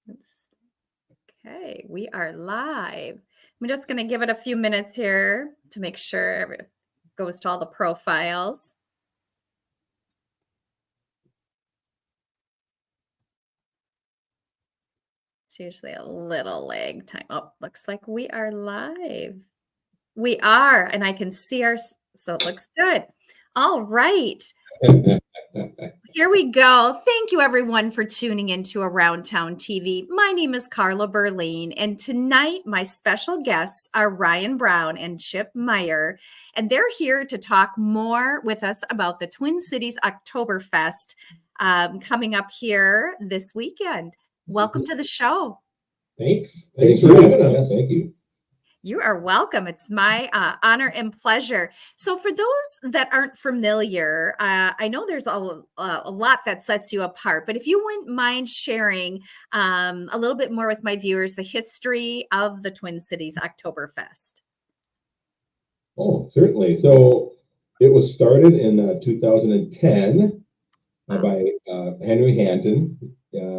Let's, okay, we are live. I'm just going to give it a few minutes here to make sure it goes to all the profiles. It's usually a little lag time. Oh, looks like we are live. We are, and I can see so it looks good. All right. Here we go. Thank you, everyone, for tuning into Around Town TV. My name is Carla Berline, and tonight my special guests are Ryan Brown and Chip Meyer, and they're here to talk more with us about the Twin Cities Oktoberfest coming up here this weekend. Welcome to the show. Thanks for having us. Thank you. You are welcome. It's my honor and pleasure. So for those that aren't familiar, I know there's a lot that sets you apart, but if you wouldn't mind sharing a little bit more with my viewers, the history of the Twin Cities Oktoberfest. Oh, certainly. So it was started in 2010 by Henry Hanton.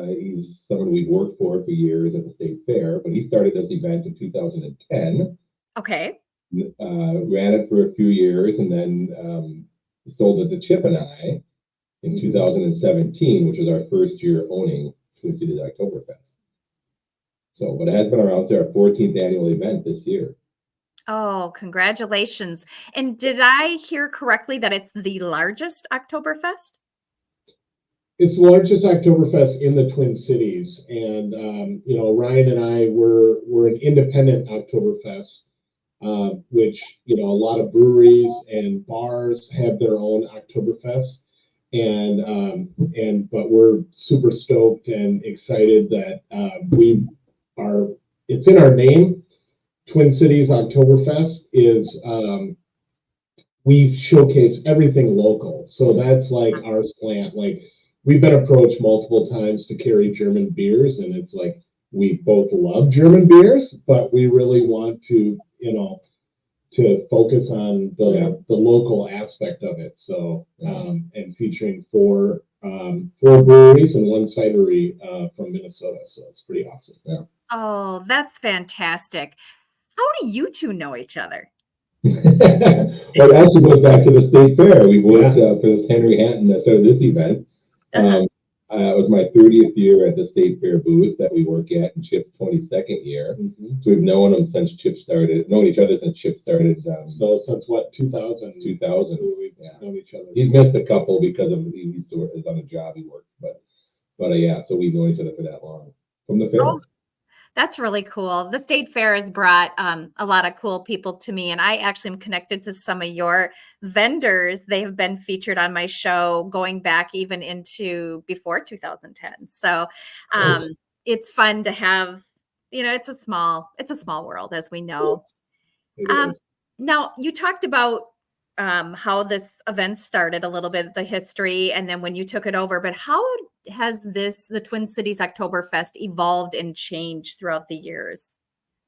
He's someone we've worked for years at the State Fair, but he started this event in 2010. Okay. Ran it for a few years and then sold it to Chip and I in 2017, which was our first year owning Twin Cities Oktoberfest. So, but it has been around. It's our 14th annual event this year. Oh, congratulations. And did I hear correctly that it's the largest Oktoberfest? It's the largest Oktoberfest in the Twin Cities, and Ryan and I were an independent Oktoberfest, which a lot of breweries and bars have their own Oktoberfest, but we're super stoked and excited that it's in our name. Twin Cities Oktoberfest is we showcase everything local, so that's like our slant. Like, we've been approached multiple times to carry German beers, and it's like we both love German beers, but we really want to, to focus on the local aspect of it. So, and featuring four breweries and one cidery from Minnesota. So it's pretty awesome. Yeah. Oh, that's fantastic. How do you two know each other? Well, it actually goes back to the State Fair. We worked for this Henry Hanton that started this event. It was my 30th year at the State Fair booth that we work at, and Chip's 22nd year. Mm-hmm. So we've known each other since Chip started. So since what, 2000? 2000. We've known each other. He's missed a couple because is on a job he worked, but so we've known each other for that long from the fair. Oh, that's really cool. The State Fair has brought a lot of cool people to me, and I actually am connected to some of your vendors. They have been featured on my show going back even into before 2010. So it's fun to have, it's a small world, as we know. Now, you talked about how this event started, a little bit of the history, and then when you took it over, but how has the Twin Cities Oktoberfest evolved and changed throughout the years?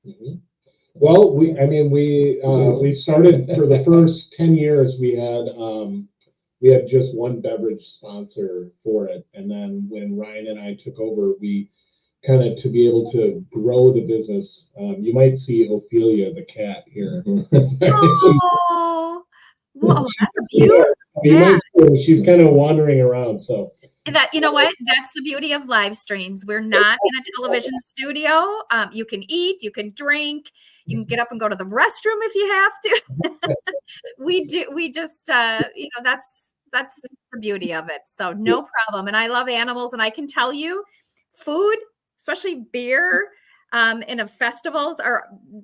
Mm-hmm. Well, we started for the first 10 years. We had just one beverage sponsor for it, and then when Ryan and I took over, we kind of, to be able to grow the business. You might see Ophelia the cat here. Oh, whoa, that's a beautiful. She's kind of wandering around, so. That, you know what? That's the beauty of live streams. We're not in a television studio. You can eat, you can drink, you can get up and go to the restroom if you have to. We just, that's the beauty of it. So no problem. And I love animals, and I can tell you, food, especially beer, and festivals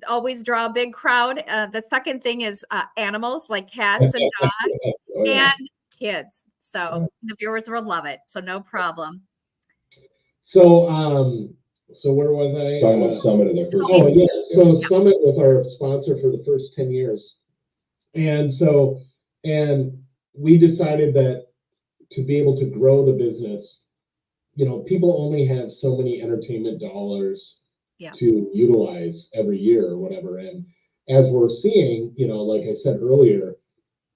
always draw a big crowd. The second thing is animals like cats and dogs and kids. So the viewers will love it. So no problem. So where was I? Talking about Summit of their first. Oh yeah. So Summit was our sponsor for the first 10 years, and we decided that to be able to grow the business, people only have so many entertainment dollars to utilize every year or whatever. And as we're seeing, like I said earlier,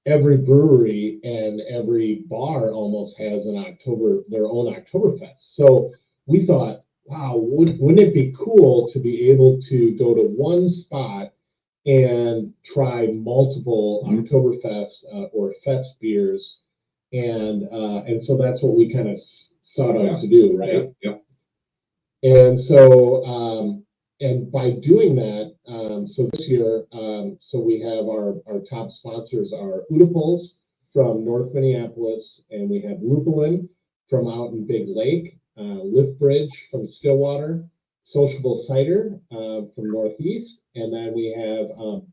every brewery and every bar almost has their own Oktoberfest. So we thought, wow, wouldn't it be cool to be able to go to one spot and try multiple Oktoberfest or Fest beers, and so that's what we kind of sought out to do, right? Yep. And so, and by doing that, so this year, so we have our top sponsors are Oedipals from North Minneapolis, and we have Lupulin from out in Big Lake, Lift Bridge from Stillwater, Sociable Cider from Northeast, and then we have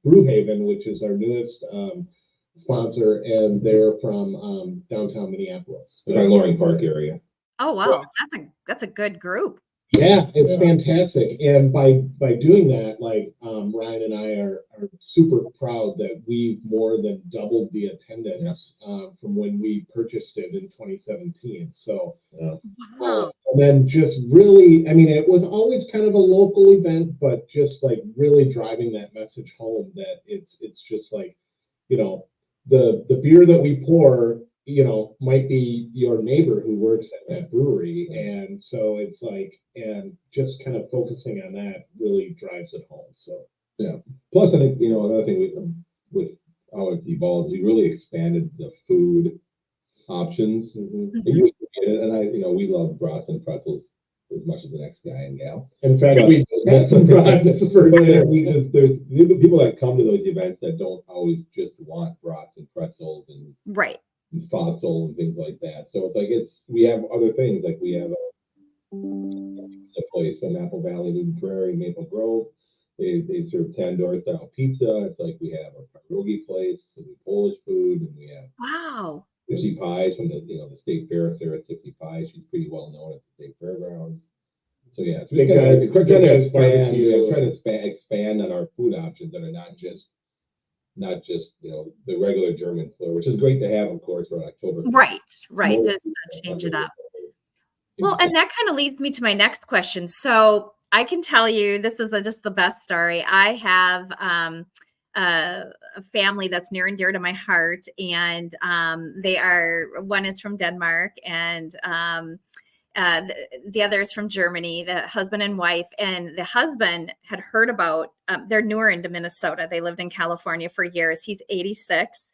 Brewhaven, which is our newest sponsor, and they're from downtown Minneapolis. By Loring Park area. Oh wow, that's a good group. Yeah, it's fantastic. And by doing that, like Ryan and I are super proud that we've more than doubled the attendance from when we purchased it in 2017. So, Wow. and then just really, I mean, it was always kind of a local event, but just like really driving that message home that it's just like, you know, the beer that we pour, you know, might be your neighbor who works at that brewery. And so it's like, and just kind of focusing on that really drives it home. So, yeah. Plus, I think, you know, another thing with how it's evolved, we really expanded the food options. It used to be, and you know, we love brats and pretzels as much as the next guy and gal. In fact, we just had some brats for dinner. Because there's the people that come to those events that don't always just want brats and pretzels and Right. Spotzel and things like that. So it's like we have other things, like we have a place from Apple Valley, Newton Prairie, Maple Grove. They serve tandoor style pizza. It's like we have a pierogi place, and Polish food, and we have Wow. Tipsy Pies from the state fair. Sarah's Tipsy Pies. She's pretty well known at the state fairgrounds. So yeah, so we're trying to expand on our food options that are not just you know, the regular German flair, which is great to have, of course, for October. Right. Just to change it up. Well, and that kind of leads me to my next question. So I can tell you, this is just the best story. I have a family that's near and dear to my heart, and one is from Denmark, and the other is from Germany, the husband and wife. And the husband had heard about, they're newer into Minnesota. They lived in California for years. He's 86.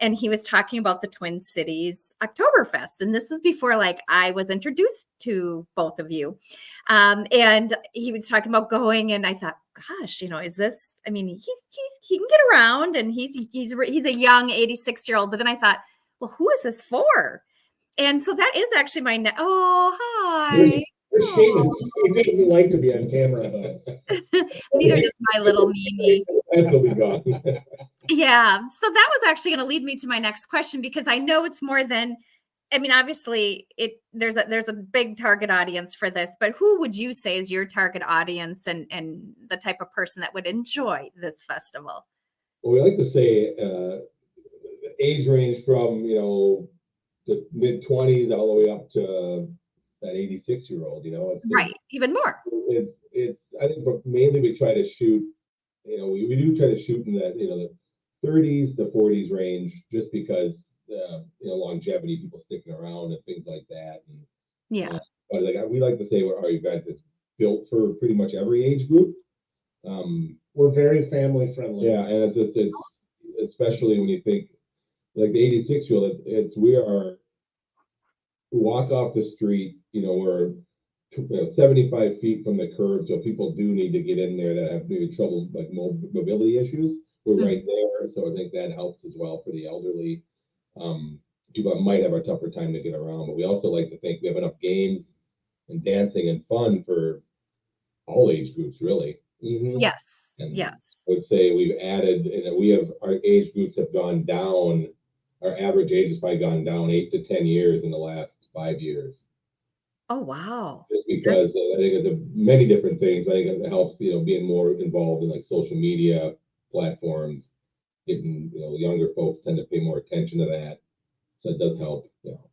And he was talking about the Twin Cities Oktoberfest. And this was before like I was introduced to both of you. And he was talking about going, and I thought, gosh, you know, is this, I mean, he can get around, and he's a young 86-year-old. But then I thought, well, who is this for? And so that is actually my oh, hi. He didn't like to be on camera, though. Neither does my little Mimi. That's what we got. Yeah. So that was actually going to lead me to my next question, because I know it's more than, I mean, obviously there's a big target audience for this, but who would you say is your target audience and the type of person that would enjoy this festival? Well, we like to say age range from, you know, the mid-20s all the way up to that 86-year-old, you know. Right. Even more. It's I think, but mainly we try to shoot, you know, we do try to shoot in that, you know, the 30s to 40s range, just because you know, longevity, people sticking around and things like that. And, yeah. But like we like to say, our event is built for pretty much every age group. We're very family friendly. Yeah, and it's especially when you think like the 86-year-old, we walk off the street, you know, we're 75 feet from the curb, so people do need to get in there that have maybe trouble, like mobility issues. We're right there, so I think that helps as well for the elderly. People might have a tougher time to get around, but we also like to think we have enough games and dancing and fun for all age groups, really. Yes. And yes. I would say we've added, and we have, our age groups have gone down. Our average age has probably gone down 8 to 10 years in the last 5 years. Oh, wow. Just because I think it's many different things. I think it helps, you know, being more involved in like social media platforms. Getting, you know, younger folks tend to pay more attention to that. So it does help, you know.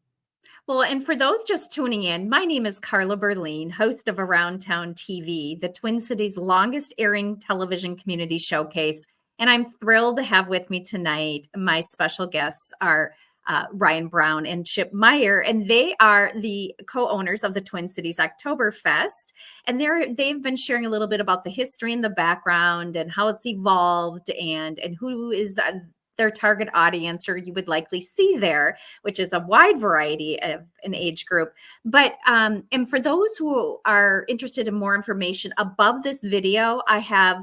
Well, and for those just tuning in, my name is Carla Berline, host of Around Town TV, the Twin Cities' longest airing television community showcase. And I'm thrilled to have with me tonight, my special guests are Ryan Brown and Chip Meyer, and they are the co-owners of the Twin Cities Oktoberfest. And they've been sharing a little bit about the history and the background and how it's evolved and who is their target audience, or you would likely see there, which is a wide variety of an age group. But and for those who are interested in more information, above this video, I have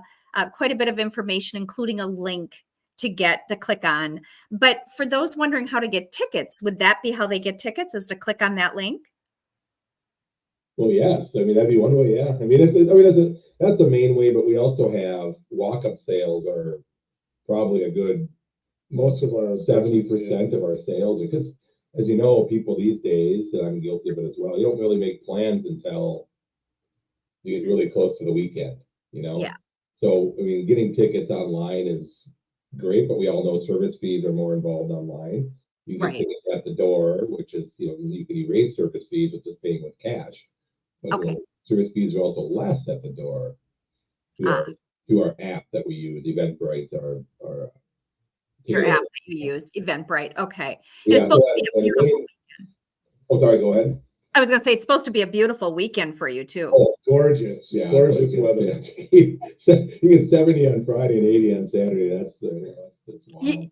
quite a bit of information, including a link to click on. But for those wondering how to get tickets, would that be how they get tickets, is to click on that link? Well, yes. I mean, that'd be one way. Yeah. I mean, that's the main way. But we also have walk-up sales are probably a good, most of our 70% of our sales, because as you know, people these days, and I'm guilty of it as well, you don't really make plans until you get really close to the weekend, you know? Yeah. So, I mean, getting tickets online is great, but we all know service fees are more involved online. You get tickets at the door, which is, you can erase service fees with just paying with cash. But Okay. Service fees are also less at the door through our app that we use. Eventbrite's our your app that you use, Eventbrite. Okay. Yeah, it's supposed to be a beautiful weekend. Oh, sorry, go ahead. I was going to say, it's supposed to be a beautiful weekend for you too. Oh, gorgeous. Yeah. Gorgeous weather. You get 70 on Friday and 80 on Saturday. That's wild.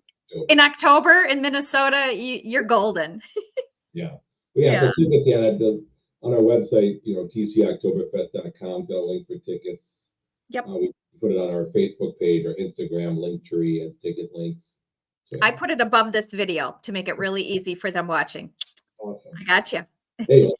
In October in Minnesota, you're golden. Yeah. So tickets, on our website, tcoktoberfest.com's got a link for tickets. Yep. We put it on our Facebook page or Instagram Linktree as ticket links. So, I put it above this video to make it really easy for them watching. Awesome. I got you. Hey,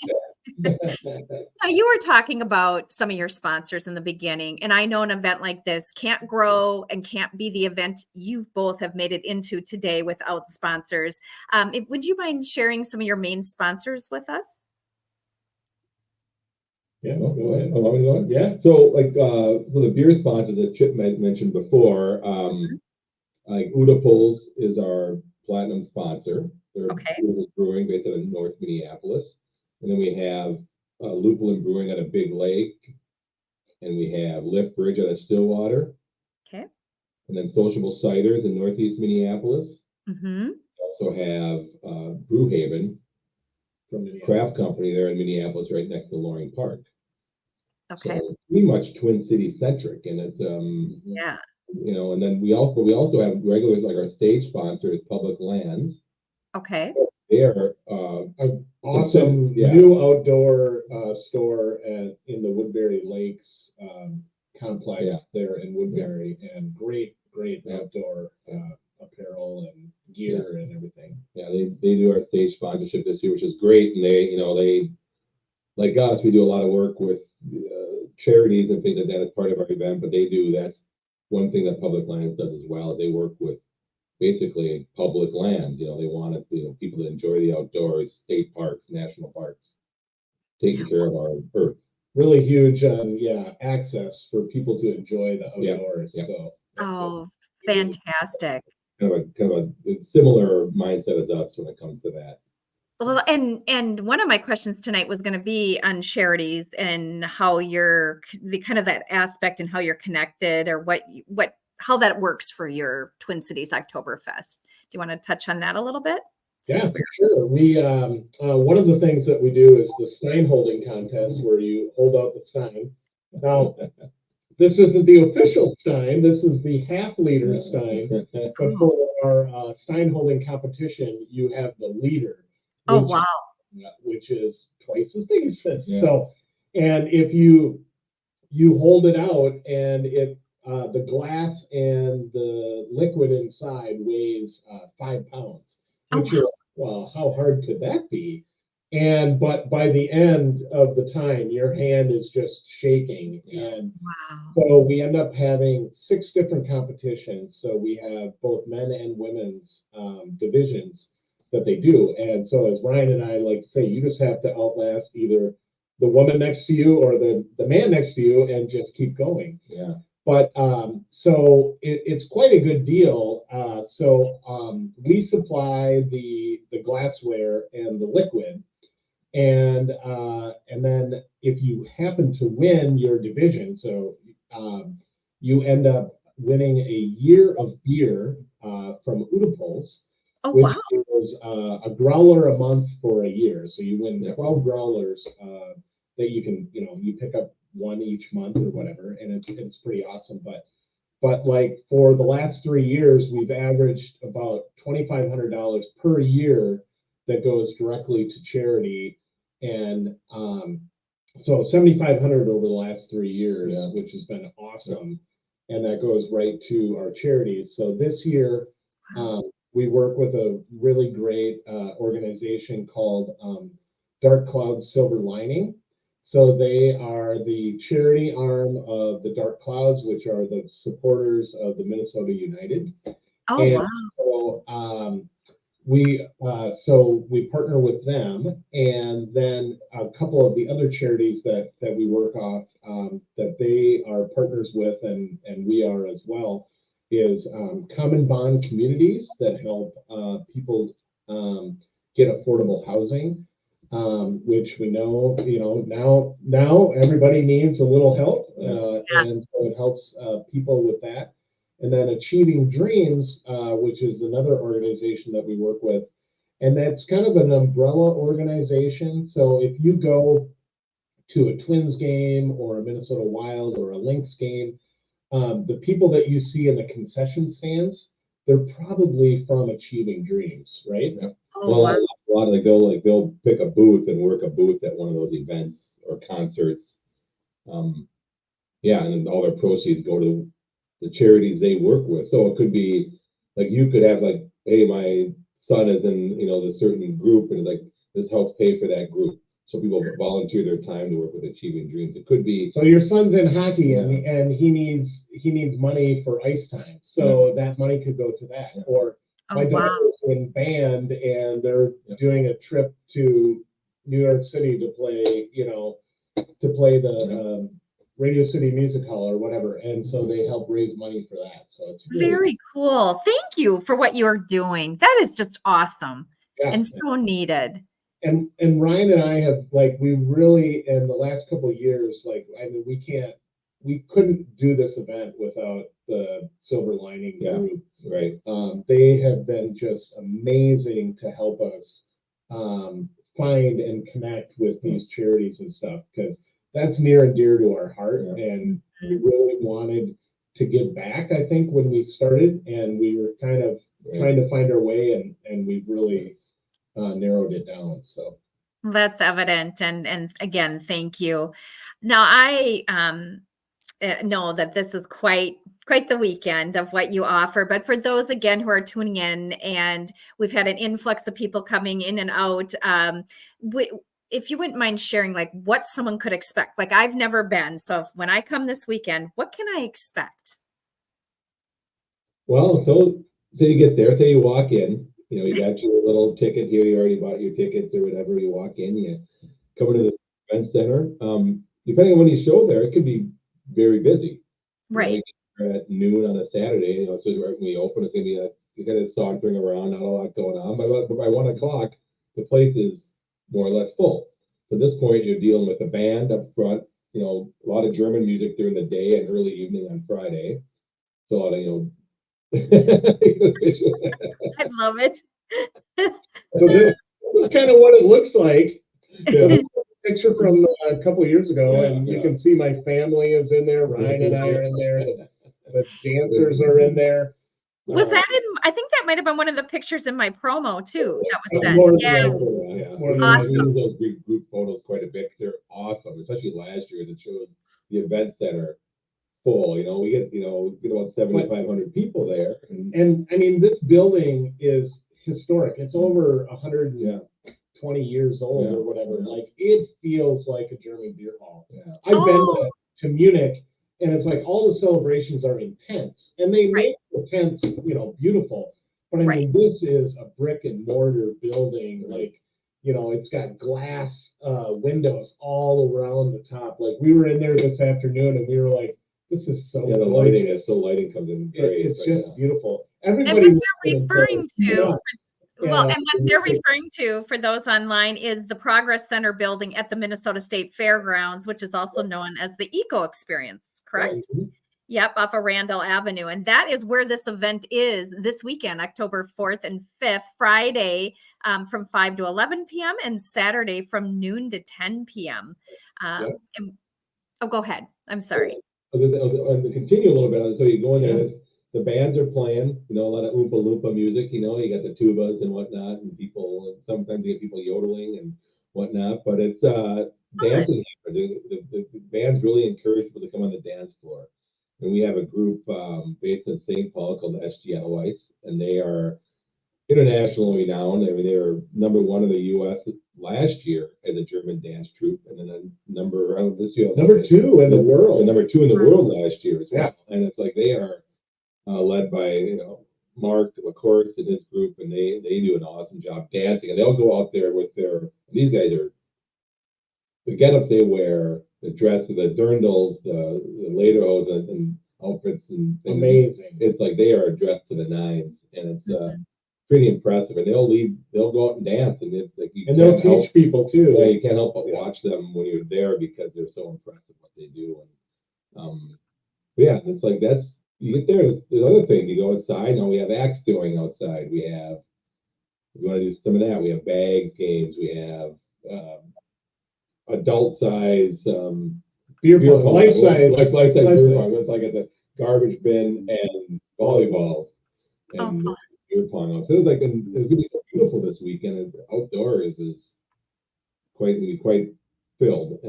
Now, you were talking about some of your sponsors in the beginning, and I know an event like this can't grow and can't be the event you both have made it into today without sponsors. Would you mind sharing some of your main sponsors with us? Yeah, go ahead. Oh, want me to go ahead? Yeah. So the beer sponsors that Chip mentioned before, like Udapul's is our platinum sponsor. They're brewing based out of North Minneapolis. And then we have Lupulin Brewing out of Big Lake. And we have Lift Bridge out of Stillwater. Okay. And then Sociable Ciders in Northeast Minneapolis. Mm-hmm. We also have Brewhaven from the craft company there in Minneapolis, right next to Loring Park. Okay. So pretty much Twin City centric, and it's yeah. And then we also have regulars, like our stage sponsor is Public Lands. Okay. They're an awesome new outdoor store in the Woodbury Lakes complex there in Woodbury, and great outdoor apparel and gear and everything. Yeah, they do our stage sponsorship this year, which is great, and they like us, we do a lot of work with charities and things like that as part of our event, but that's one thing that Public Lands does as well, is they work with basically public lands. They want people to enjoy the outdoors, state parks, national parks, taking care of our earth. Really huge access for people to enjoy the outdoors. Yeah. So fantastic. Kind of a similar mindset as us when it comes to that. Well, and one of my questions tonight was going to be on charities and how you're that aspect and how you're connected, or how that works for your Twin Cities Oktoberfest. Do you want to touch on that a little bit? Yeah, sure. We one of the things that we do is the stein holding contest, where you hold out the stein. Now, this isn't the official stein. This is the half-liter stein. But for our stein holding competition, you have the liter. Oh, wow. Which is twice as big as this. Yeah. So, and if you hold it out, and the glass and the liquid inside weighs 5 pounds, which you're like, well, how hard could that be? But by the end of the time, your hand is just shaking. And so we end up having 6 different competitions. So we have both men and women's divisions that they do. And so, as Ryan and I like to say, you just have to outlast either the woman next to you or the man next to you, and just keep going. Yeah. But so it's quite a good deal. We supply the glassware and the liquid, and then if you happen to win your division, so you end up winning a year of beer from Udapul's. Oh, which wow. is a growler a month for a year. So you win 12 growlers that you can, you pick up one each month or whatever, and it's pretty awesome. But like for the last 3 years, we've averaged about $2,500 per year that goes directly to charity, and so 7,500 over the last 3 years, Yeah. which has been awesome, and that goes right to our charities. So this year, we work with a really great organization called Dark Clouds Silver Lining. So they are the charity arm of the Dark Clouds, which are the supporters of the Minnesota United. Oh, And wow. so we partner with them, and then a couple of the other charities that we work off that they are partners with, and we are as well, is Common Bond Communities that help people get affordable housing, which we know, now everybody needs a little help, and so it helps people with that. And then Achieving Dreams, which is another organization that we work with, and that's kind of an umbrella organization. So if you go to a Twins game or a Minnesota Wild or a Lynx game, the people that you see in the concession stands, they're probably from Achieving Dreams, right? Yeah. Oh, Well, wow. a lot of they'll pick a booth and work a booth at one of those events or concerts. Yeah, and then all their proceeds go to the charities they work with. So it could be like you could have like, hey, my son is in this certain group, and like this helps pay for that group. So people volunteer their time to work with Achieving Dreams. It could be so your son's in hockey, and he needs money for ice time. So that money could go to that. Or my daughter's in band, and they're doing a trip to New York City to play, the Radio City Music Hall or whatever, and so they help raise money for that. So it's really Very cool. Thank you for what you're doing. That is just awesome and so needed. And Ryan and I have, like, we really, in the last couple of years, like, I mean, we couldn't do this event without the Silver Lining group. right. They have been just amazing to help us find and connect with these charities and stuff, because that's near and dear to our heart. And we really wanted to give back, I think, when we started, and we were kind of trying to find our way, and we've really narrowed it down. So That's evident. And again, thank you. Now I know that this is quite the weekend of what you offer, but for those again who are tuning in, and we've had an influx of people coming in and out, if you wouldn't mind sharing like what someone could expect. Like, I've never been, so when I come this weekend, what can I expect? Well, so you get there, say you walk in, you got your little ticket here, you already bought your tickets or whatever, you walk in, you come into the event center. Depending on when you show there, it could be very busy. Right. At noon on a Saturday, so right when we open, it's gonna be you got a sauntering around, not a lot going on. But by 1 o'clock, the place is more or less full. So at this point, you're dealing with a band up front, a lot of German music during the day and early evening on Friday. So a lot of I love it. So this is kind of what it looks like. So this is a picture from a couple of years ago, and you can see my family is in there. Ryan and I are in there. The dancers are in there. Was that in? I think that might have been one of the pictures in my promo too. That was sent. Awesome. Those group photos quite a bit. They're awesome, especially last year. It shows the event center full. We get about 7,500 people there. And I mean, this building is historic. It's over 120 years old or whatever. Like, it feels like a German beer hall. I've been to Munich, and it's like all the celebrations are in tents, and they make the tents, beautiful. But I mean, this is a brick and mortar building. Like, it's got glass windows all around the top. Like, we were in there this afternoon, and we were like, this is so the lighting comes in great. It's just beautiful. Everybody, and what they're referring to, and what they're referring to for those online is the Progress Center building at the Minnesota State Fairgrounds, which is also known as the Eco Experience, correct? Yep, off of Randall Avenue. And that is where this event is this weekend, October 4th and 5th, Friday from 5 to 11 p.m. and Saturday from noon to 10 p.m. Yep. Oh, go ahead. I'm sorry. To continue a little bit on it, so you go in there, the bands are playing, a lot of Oompa Loompa music, you got the tubas and whatnot, and sometimes you get people yodeling and whatnot, but it's dancing. The bands really encourage people to come on the dance floor. And we have a group based in St. Paul called SG Edelweiss, and they are internationally renowned. I mean, they were number one in the U.S. last year as a German dance troupe, and then this year number two in the world. Number two in the world last year as well. Yeah. And it's like they are led by Mark LaCourse and his group, and they do an awesome job dancing. And they'll go out there with these guys are the get-ups they wear, the dress, the dirndls, the lederhosen and outfits and things. Amazing. It's like they are dressed to the nines, and it's pretty impressive. And they'll go out and dance, and it's like they'll teach people too. Yeah, you can't help but watch them when you're there because they're so impressive what they do. And yeah, it's like you get there. There's other things. You go outside. Now we have axe throwing outside. We want to do some of that. We have bags games. We have adult size beer pong, life size beer pong. It's like a garbage bin and volleyballs and beer pong. So it's gonna be so beautiful this weekend. Outdoors is quite filled,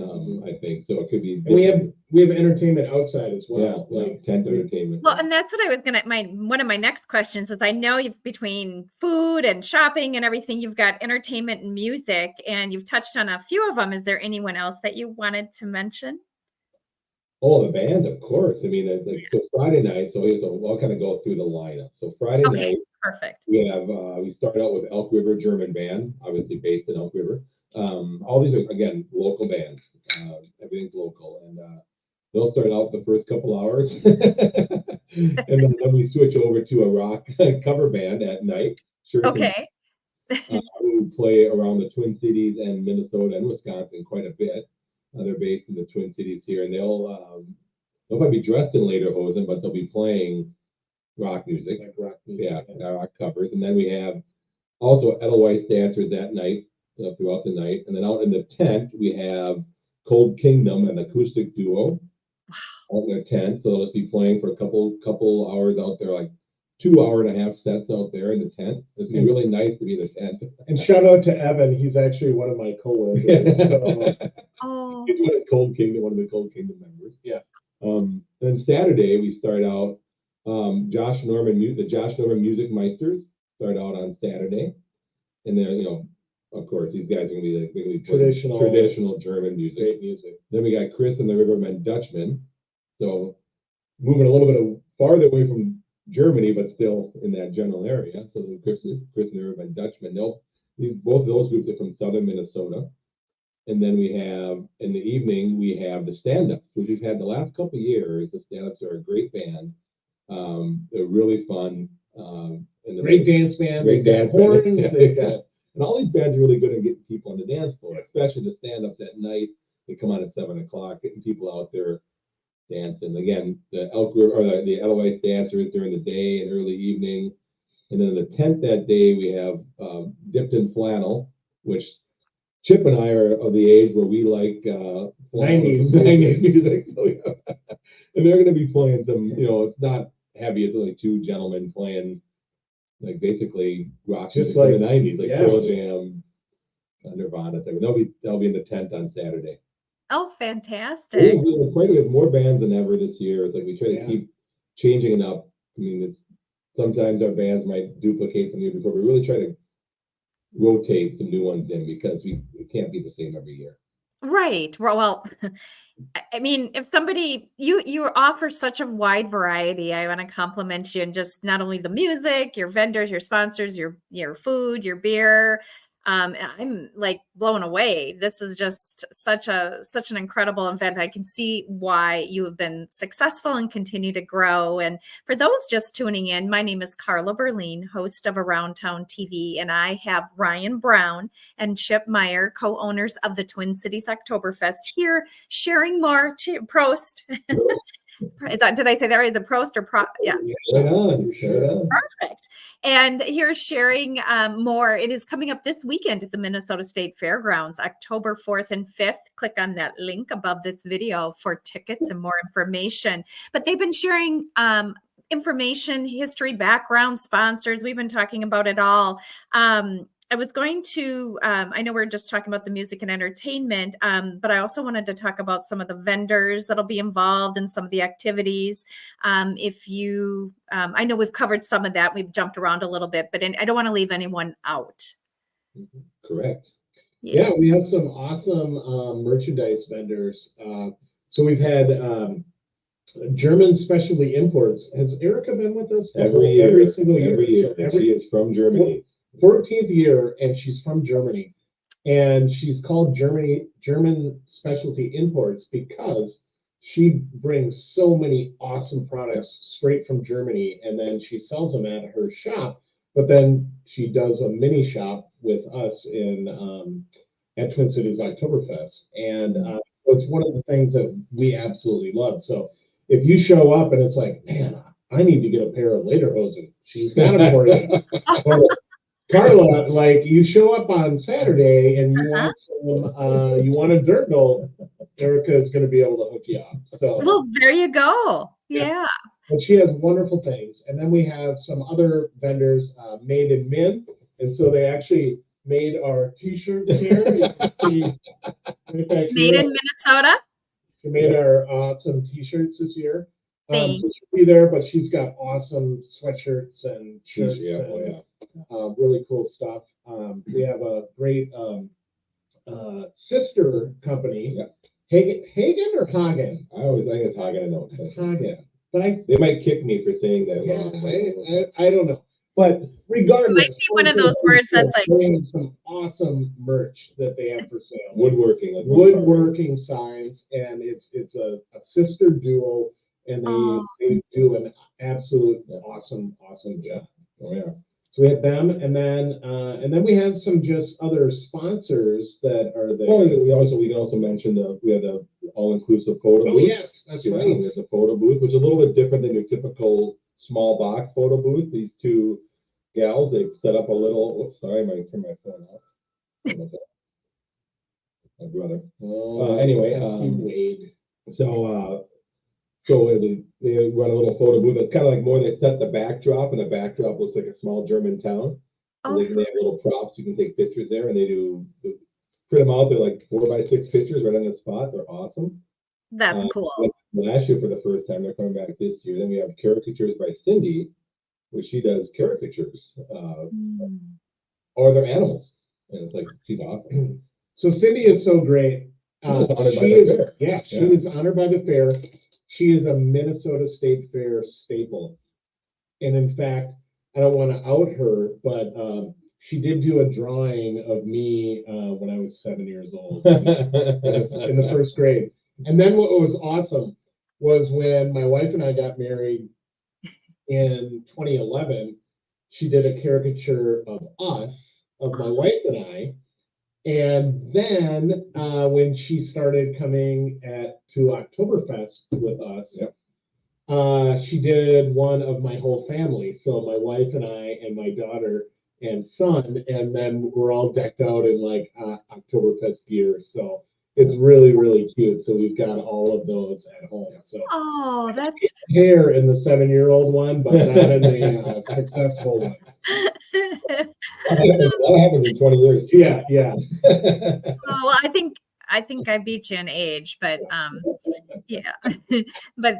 I think. So it could be. And we have entertainment outside as well, tent entertainment. Well, and that's what I was one of my next questions is I know between food and shopping and everything, you've got entertainment and music, and you've touched on a few of them. Is there anyone else that you wanted to mention? Oh, the band, of course. I mean, so Friday night. So I'll kind of go through the lineup. So Friday night, perfect. We start out with Elk River German Band, obviously based in Elk River. All these are again local bands. Everything's local, and they'll start out the first couple hours, and then we switch over to a rock cover band at night. Okay. Who play around the Twin Cities and Minnesota and Wisconsin quite a bit. They're based in the Twin Cities here, and they'll probably be dressed in lederhosen, but they'll be playing rock music. Rock covers. And then we have also Edelweiss dancers that night, throughout the night. And then out in the tent, we have Cold Kingdom, an acoustic duo out in the tent. So they'll just be playing for a couple hours out there, like 2.5 hour sets out there in the tent. It's gonna be really nice to be in the tent. And shout out to Evan. He's actually one of my coworkers. So. He's one of the Cold Kingdom members. Yeah. Then Saturday we start out. The Josh Norman Music Meisters start out on Saturday, and then of course these guys are gonna be traditional German music. Great music. Then we got Chris and the Rivermen Dutchmen. So moving a little bit farther away from Germany, but still in that general area. So Chris and the Rivermen Dutchmen. Both of those groups are from southern Minnesota. And then we have, in the evening, we have the stand-ups, which we've had the last couple of years. The stand-ups are a great band. They're really fun. And great dance band. Great dance horns. And all these bands are really good at getting people on the dance floor, especially the stand-ups at night. They come on at 7 o'clock, getting people out there dancing. Again, the the Edelweiss dancers during the day and early evening. And then in the tent that day, we have Dipped in Flannel, which Chip and I are of the age where we like 90s music. So, and they're going to be playing some, it's not heavy. It's only two gentlemen playing, like basically rock just like the 90s, like Pearl Jam, Nirvana. They'll be in the tent on Saturday. Oh, fantastic! We have more bands than ever this year. It's like we try to keep changing it up. I mean, sometimes our bands might duplicate from the year before. We really try to rotate some new ones in because we can't be the same every year. Right. Well, I mean, if somebody you offer such a wide variety, I want to compliment you, and just not only the music, your vendors, your sponsors, your food, your beer. I'm like blown away. This is just such an incredible event. I can see why you have been successful and continue to grow. And for those just tuning in, my name is Carla Berlin, host of Around Town TV, and I have Ryan Brown and Chip Meyer, co-owners of the Twin Cities Oktoberfest, here sharing more. Prost. Did I say that right? Is it Prost or Pro? Yeah. Right on. Right on. Perfect. And here's sharing more. It is coming up this weekend at the Minnesota State Fairgrounds, October 4th and 5th. Click on that link above this video for tickets and more information. But they've been sharing information, history, background, sponsors. We've been talking about it all. I was going to, I know we're just talking about the music and entertainment, but I also wanted to talk about some of the vendors that'll be involved in some of the activities. If you, I know we've covered some of that. We've jumped around a little bit, but I don't want to leave anyone out. Correct. Yeah, Yes. we have some awesome merchandise vendors. So we've had German Specialty Imports. Has Erica been with us every single year? Every year. So She is from Germany. 14th year, and she's from Germany. And she's called German Specialty Imports because she brings so many awesome products straight from Germany, and then she sells them at her shop. But then she does a mini shop with us in at Twin Cities Oktoberfest, and it's one of the things that we absolutely love. So if you show up and it's like, man, I need to get a pair of lederhosen, she's got them for you. Carla, like you show up on Saturday and you want some, you want a dirndl, Erica is going to be able to hook you up. So, well, there you go. Yeah. But she has wonderful things. And then we have some other vendors, Made in Min, and so they actually made our T-shirts here. Made in Minnesota. She made our awesome T-shirts this year. So Thanks. she'll be there, but she's got awesome sweatshirts and shirts. Yeah, and, really cool stuff. We have a great sister company. Yeah. Hagen or Hagen? I always think it's Hagen. I know It's Hagen. But they might kick me for saying that. Yeah, I don't know. But regardless, it might be one of those words that's like some awesome merch that they have for sale. Woodworking signs, and it's a sister duo, and they do an absolute awesome job. Oh yeah. So we have them, and then we have some just other sponsors that are there. Well, we can also mention we have the all-inclusive photo booth. Yes, that's right. We have the photo booth, which is a little bit different than your typical small box photo booth. These two gals, they've set up a little. Oops, sorry, I might turn my phone off. My brother. Anyway, Wade. So they run a little photo booth. It's kind of like more they set the backdrop, and the backdrop looks like a small German town. Oh. They have little props. You can take pictures there, and they print them out. They're like 4x6 pictures right on the spot. They're awesome. That's cool. Last year for the first time, they're coming back this year. Then we have caricatures by Cindy, where she does caricatures or their animals, and it's like she's awesome. So Cindy is so great. She was honored by the fair. Yeah, she was honored by the fair. She is a Minnesota State Fair staple. And in fact, I don't want to out her, but she did do a drawing of me when I was 7 years old in the first grade. And then what was awesome was when my wife and I got married in 2011, she did a caricature of us, of my wife and I. And then when she started coming to Oktoberfest with us, she did one of my whole family. So my wife and I and my daughter and son, and then we're all decked out in like Oktoberfest gear. So it's really, really cute. So we've got all of those at home. So that's hair in the 7-year-old one, but not in the successful one. That happened in 20 years. Yeah. Well, I think I beat you in age, but yeah. But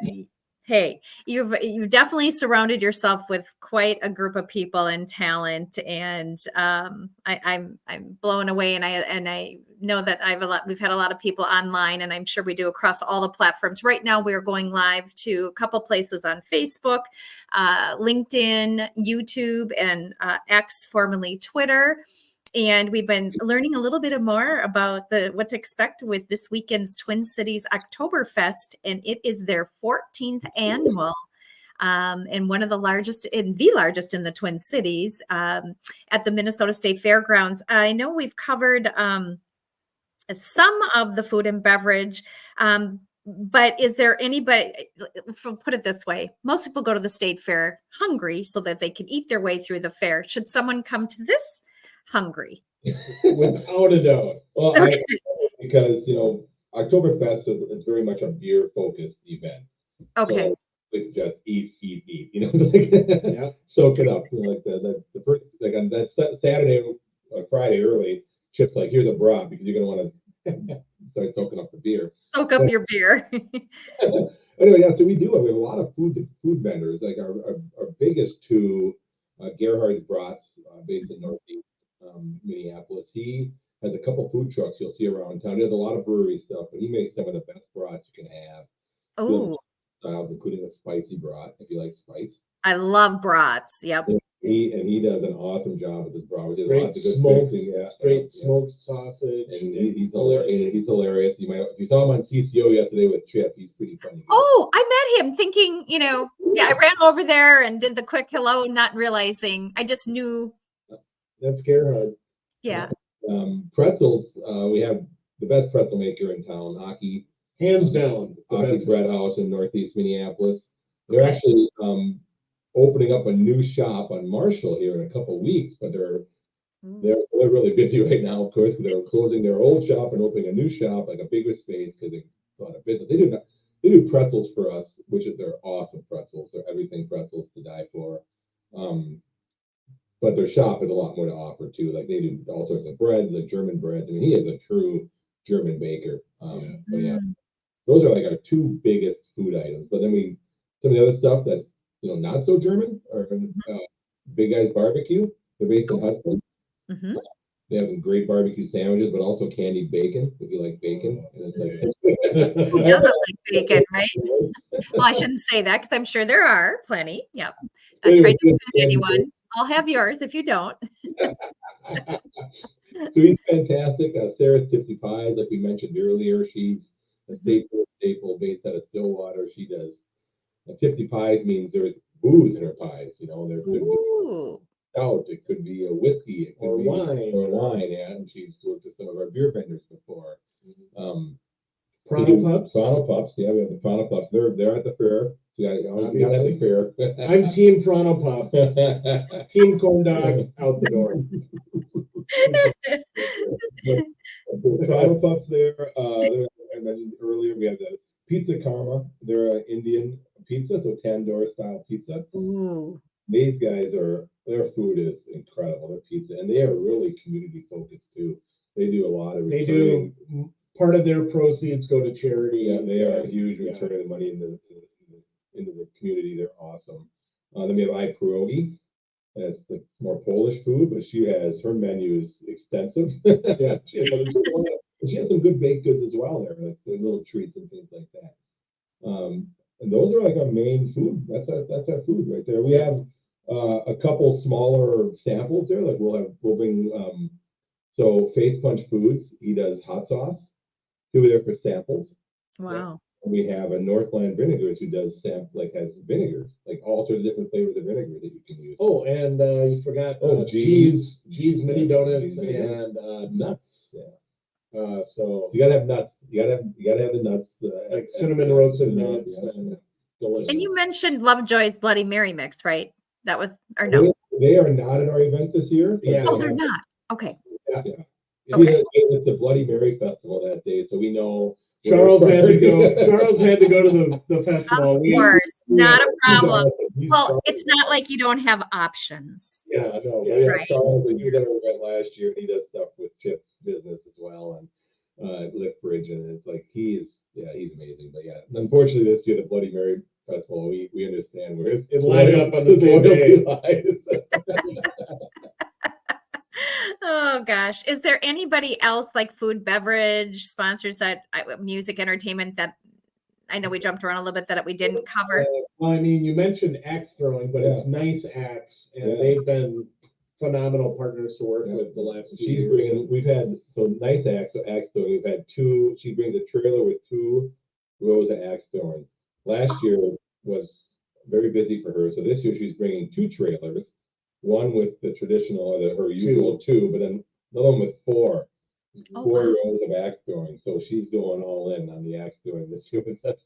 hey, you've definitely surrounded yourself with quite a group of people and talent, and I'm blown away, and I know that we've had a lot of people online, and I'm sure we do across all the platforms. Right now, we're going live to a couple places on Facebook, LinkedIn, YouTube, and X, formerly Twitter. And we've been learning a little bit more about what to expect with this weekend's Twin Cities Oktoberfest, and it is their 14th annual, and one of the largest in the Twin Cities at the Minnesota State Fairgrounds. I know we've covered some of the food and beverage, But is there anybody, put it this way, most people go to the state fair hungry so that they can eat their way through the fair. Should someone come to this hungry? Without a doubt. Well, Okay. because Oktoberfest is very much a beer focused event. Okay. So it's just eat. It's like Yeah. soak it up. Like the first, like on that Saturday or Friday early, Chip's like, here's a bra because you're gonna want to start soaking up the beer. Soak up your beer. Anyway, yeah, so we have a lot of food vendors. Like our biggest two, Gerhard's Brats, based in Northeast Minneapolis. He has a couple food trucks you'll see around town. He has a lot of brewery stuff, but he makes some of the best brats you can have. Oh, Styles, including a spicy brat, if you like spice. I love brats. Yep. He does an awesome job with his brat, which is Great lots of good smoked- fixing. Yeah, Great smoked sausage. And he's hilarious. He's hilarious. If you saw him on CCO yesterday with Chip, he's pretty funny. Oh, I met him thinking, yeah, I ran over there and did the quick hello, not realizing. I just knew. That's Gerhard. Yeah. Pretzels, we have the best pretzel maker in town, Aki. Hands down. Aki's Bread House in Northeast Minneapolis. They're Okay. actually opening up a new shop on Marshall here in a couple weeks, but they're really busy right now, of course, because they're closing their old shop and opening a new shop, like a bigger space, because they got a business. They do pretzels for us, which they're awesome pretzels. They're everything pretzels to die for. But their shop has a lot more to offer too. Like they do all sorts of breads, like German breads. I mean, he is a true German baker. But yeah, those are like our two biggest food items. But then some of the other stuff that's not so German or Big Guy's Barbecue. They're based in Hudson. Mm-hmm. They have some great barbecue sandwiches, but also candied bacon if you like bacon. And it's like Who doesn't like bacon, right? Well, I shouldn't say that because I'm sure there are plenty. Yep. Not trying to offend anyone. I'll have yours if you don't. So he's fantastic. Sarah's Tipsy Pies, like we mentioned earlier, she's a staple based out of Stillwater. She does Tipsy Pies means there's booze in her pies. There could be stout, it could be a whiskey, it could be wine. Yeah, and she's worked with some of our beer vendors before. Prana Pups. Prana Pups, yeah, we have the Prana Pups. They're at the fair. So you got at the fair. I'm Team Prana Pup. Team Corn Dog out the door. The Prana Pups there. I mentioned earlier, we have the Pizza Karma. They're an Indian pizza, so tandoor style pizza. Ooh. These guys their food is incredible. Their pizza, and they are really community focused too. They do a lot of returning. They do. Part of their proceeds go to charity. Yeah, they are a huge return of money into the community. They're awesome. Then we have I Pierogi. That's the more Polish food, but her menu is extensive. Yeah, she has some good baked goods as well there, like the little treats and things like that. And those are like our main food. That's our food right there. We have a couple smaller samples there. Like we'll bring so Face Punch Foods. He does hot sauce. He'll be there for samples. Wow. And we have a Northland Vinegars who does has vinegars, like all sorts of different flavors of vinegars that you can use. Oh, and you forgot G's mini donuts and nuts. Yeah. So you gotta have nuts. You gotta have the nuts. Like cinnamon roasted nuts and delicious. And you mentioned Lovejoy's Bloody Mary mix, right? That was, or no? They are not at our event this year. Yeah. Oh, they're not. Okay. Yeah. Okay. It's the Bloody Mary Festival that day, so we know Charles had to go. Charles had to go to the festival. Of course, not a problem. He's Well, awesome. it's not like you don't have options. Yeah, no. Yeah, right. Charles, he did our event last year. He does stuff with Chip's business as well, and Lift Bridge, and it's like he's amazing. But yeah, unfortunately, this year the Bloody Mary Festival, we understand where it lined up on the same day. Oh gosh, is there anybody else like food, beverage sponsors that music, entertainment that I know we jumped around a little bit that we didn't cover? Well, I mean, you mentioned axe throwing, but it's Nice Axe, and they've been phenomenal partners to work with the last few years. We've had Nice Axe, so axe throwing. We've had two. She brings a trailer with 2 rows of axe throwing. Last year was very busy for her, so this year she's bringing 2 trailers. One with the traditional, her usual 2, but then another one with 4. Oh, 4 wow. rows of axe throwing. So she's going all in on the axe throwing this year with us.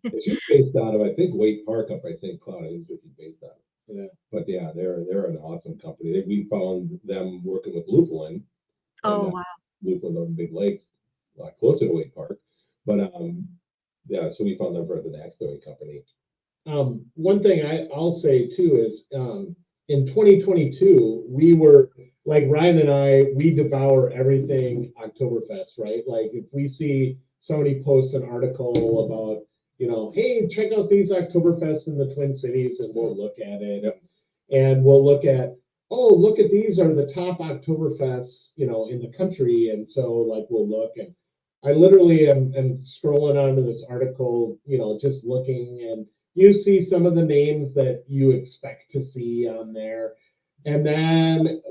And she's based out of, I think, Wake Park up by St. Cloud. I think she's based out of. Yeah. But yeah, they're an awesome company. We found them working with Lupulin. Oh, And wow. Lupulin over Big Lakes, a lot closer to Wake Park. But yeah, so we found them for the axe throwing company. One thing I'll say too is in 2022, we were like Ryan and we devour everything Oktoberfest, right? Like if we see somebody posts an article about, hey, check out these Oktoberfests in the Twin Cities, and we'll look at it. And we'll look at, oh, look at these are the top Oktoberfests, in the country. And so like we'll look, and I literally am scrolling onto this article, just looking, and you see some of the names that you expect to see on there. And then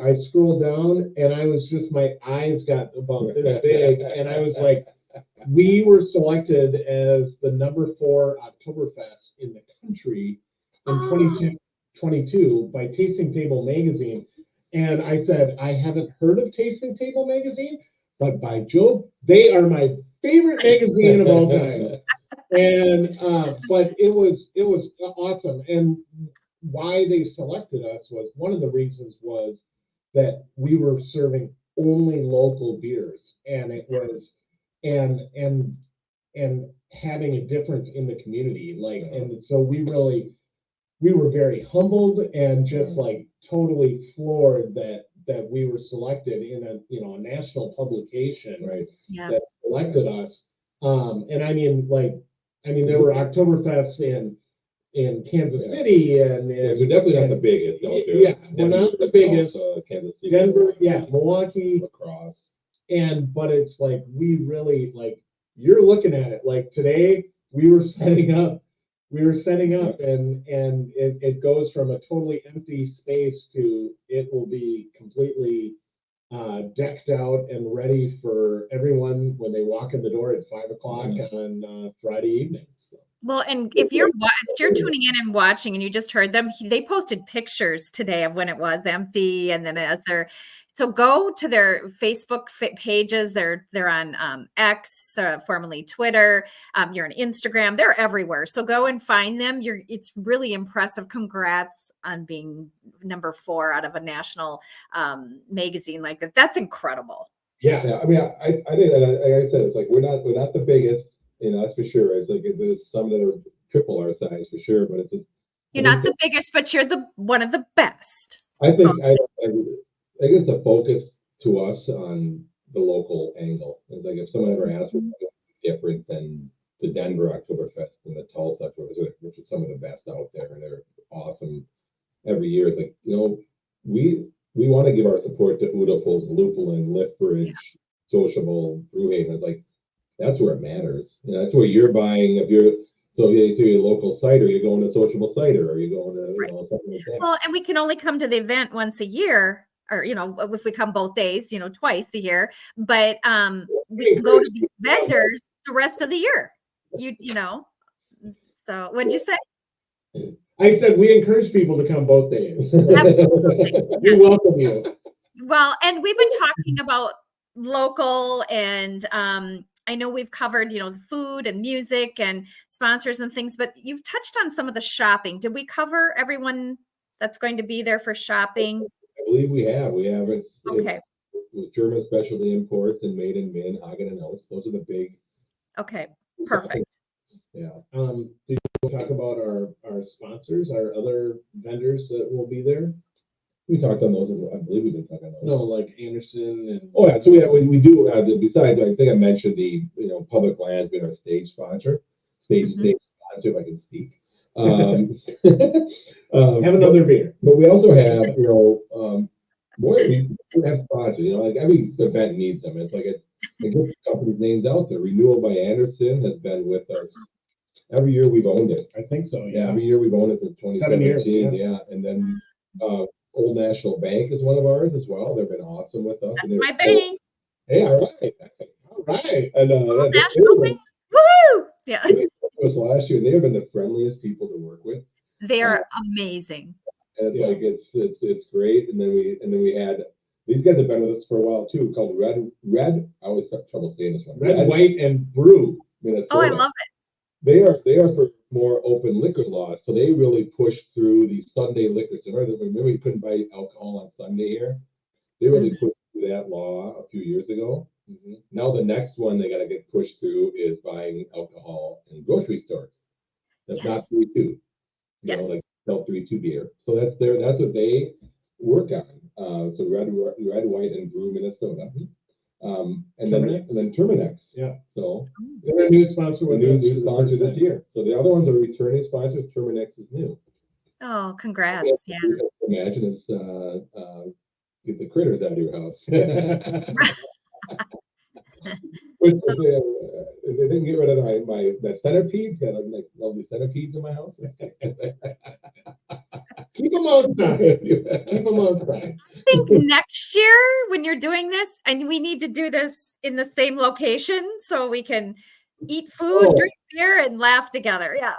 I scrolled down, and I was just, my eyes got about this big. And I was like, we were selected as the number 4 Oktoberfest in the country in 2022 by Tasting Table Magazine. And I said, I haven't heard of Tasting Table Magazine, but by Joe, they are my favorite magazine of all time. And but it was awesome. And why they selected us was, one of the reasons was that we were serving only local beers, and it was and having a difference in the community. Like, and so we were very humbled and just like totally floored that we were selected in a national publication, right? Yeah. That selected us. And I mean, there were Oktoberfests in Kansas City, and we're definitely not the biggest out there. Yeah, we're not the biggest. Kansas City, Denver, Milwaukee, Lacrosse. But it's like, we really, like, you're looking at it like today we were setting up, and it goes from a totally empty space to it will be completely decked out and ready for everyone when they walk in the door at 5 o'clock on Friday evening. So. Well, and if you're tuning in and watching, and you just heard them, they posted pictures today of when it was empty, and then so go to their Facebook pages. They're on X, formerly Twitter. You're on Instagram. They're everywhere. So go and find them. It's really impressive. Congrats on being number 4 out of a national magazine like that. That's incredible. Yeah. I mean, I think that, like I said, it's like we're not the biggest. That's for sure. It's like there's some that are triple our size for sure, but it's just, you're not the biggest, but you're one of the best. I think it's a focus to us on the local angle. It's like if someone ever asks what's different than the Denver Oktoberfest and the Tulsa Oktoberfest, which are some of the best out there, and they're awesome every year. It's like, we want to give our support to Udapulse, Lupulin, Liftbridge, Sociable, Brewhaven. It's like, that's where it matters. That's where you're buying. If you're a local cider, you're going to Sociable Cider, or you're going to something like that. Well, and we can only come to the event once a year, or if we come both days, twice a year. But we can go to the vendors the rest of the year. So what'd you say? I said we encourage people to come both days. Absolutely. We welcome you. Well, and we've been talking about local, and I know we've covered, food and music and sponsors and things, but you've touched on some of the shopping. Did we cover everyone that's going to be there for shopping? I believe we have. It's okay. It's German specialty imports and Made in Min, Hagen and Oates. Those are the big. Okay, perfect. Yeah. Did you talk about our sponsors, our other vendors that will be there? We talked on those. I believe we did talk on those. No, like Anderson and. Oh yeah, so we do. Besides, I think I mentioned the Public Lands being our stage sponsor, stage sponsor, if I can speak. Have another beer. But we also have we have sponsors. Like every event needs them. It's like get companies' names out there. Renewal by Anderson has been with us every year. We've owned it. I think so. Yeah. Every year we've owned it since 2017. 7 years. Yeah, and then. Old National Bank is one of ours as well. They've been awesome with us. That's my bank. Hey, all right. And Old National Bank. Woo! Yeah. Was last year. They have been the friendliest people to work with. They are amazing. And it's like it's great. And then we had These guys have been with us for a while too, called Red. I always have trouble saying this one. Red, White, and Brew. Minnesota. Oh, I love it. They are for more open liquor laws, so they really push through the Sunday liquor store. Remember you couldn't buy alcohol on Sunday here? They really pushed through that law a few years ago. Now the next one they got to get pushed through is buying alcohol in grocery stores. That's not 3-2. You know, like sell 3-2 beer. So that's what they work on. So red, white, and brew Minnesota. And then Terminex. Yeah. So they're a new sponsor. A new sponsor this year. So the other ones are returning sponsors. Terminex is new. Oh, congrats! Yeah. Imagine it's get the critters out of your house. Which, they didn't get rid of that centipedes. Got like lovely centipedes in my house. Keep them outside. Keep them outside. I think next year when you're doing this, and we need to do this in the same location so we can eat food, drink beer, and laugh together. Yeah.